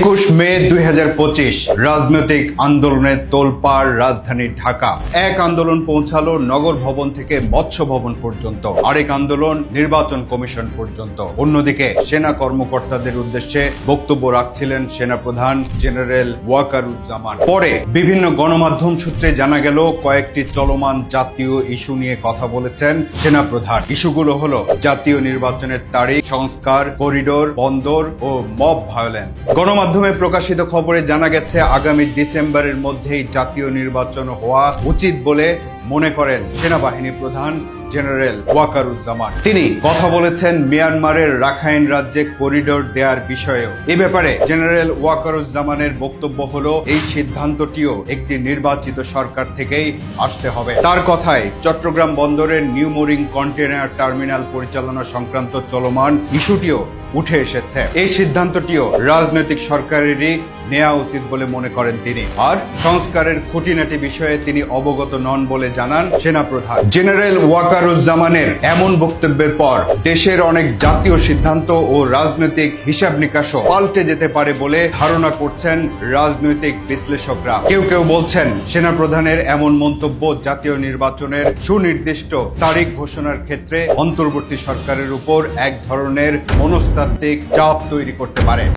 21 মে 2025 রাজনৈতিক আন্দোলনের তোলপাড় রাজধানী ঢাকা। এক আন্দোলন পৌঁছালো নগর ভবন থেকে মৎস্য ভবন পর্যন্ত, আরেক আন্দোলন নির্বাচন কমিশন পর্যন্ত। অন্যদিকে সেনা কর্মকর্তাদের উদ্দেশ্যে বক্তব্য রাখছিলেন সেনাপ্রধান জেনারেল ওয়াকারুজ্জামান। পরে বিভিন্ন গণমাধ্যম সূত্রে জানা গেল কয়েকটি চলমান জাতীয় ইস্যু নিয়ে কথা বলেছেন সেনাপ্রধান। ইস্যুগুলো হলো জাতীয় নির্বাচনের তারিখ, সংস্কার, করিডোর, বন্দর ও মব ভায়োলেন্স। গণমাধ্যমে প্রকাশিত খবরে জানা গেছে আগামী ডিসেম্বরের মধ্যেই জাতীয় নির্বাচন হওয়া উচিত বলে মনে করেন সেনাবাহিনী প্রধান জেনারেল ওয়াকারুজ্জামান। তিনি কথা বলেছেন মিয়ানমারের রাখাইন রাজ্যে করিডোর দেওয়ার বিষয়েও। এ ব্যাপারে জেনারেল ওয়াকারুজ্জামানের বক্তব্য হলো, এই সিদ্ধান্তটিও একটি নির্বাচিত সরকার থেকেই আসতে হবে। তার কথায় চট্টগ্রাম বন্দরের নিউ মোরিং কন্টেইনার টার্মিনাল পরিচালনা সংক্রান্ত চলমান ইস্যুটিও উঠে এসেছে। এই সিদ্ধান্তটিও রাজনৈতিক সরকারেরই নেওয়া উচিত বলে মনে করেন তিনি। আর সংস্কারের খুঁটিনাটি বিষয়ে তিনি অবগত নন বলে জানান সেনাপ্রধান। জেনারেল ওয়াকারুজ্জামানের এমন বক্তব্যের পর দেশের অনেক জাতীয় সিদ্ধান্ত ও রাজনৈতিক হিসাব নিকাশও পাল্টে যেতে পারে বলে ধারণা করছেন রাজনৈতিক বিশ্লেষকরা। কেউ কেউ বলছেন সেনাপ্রধানের এমন মন্তব্য জাতীয় নির্বাচনের সুনির্দিষ্ট তারিখ ঘোষণার ক্ষেত্রে অন্তর্বর্তী সরকারের উপর এক ধরনের মনস্তাত্ত্বিক চাপ তৈরি করতে পারে।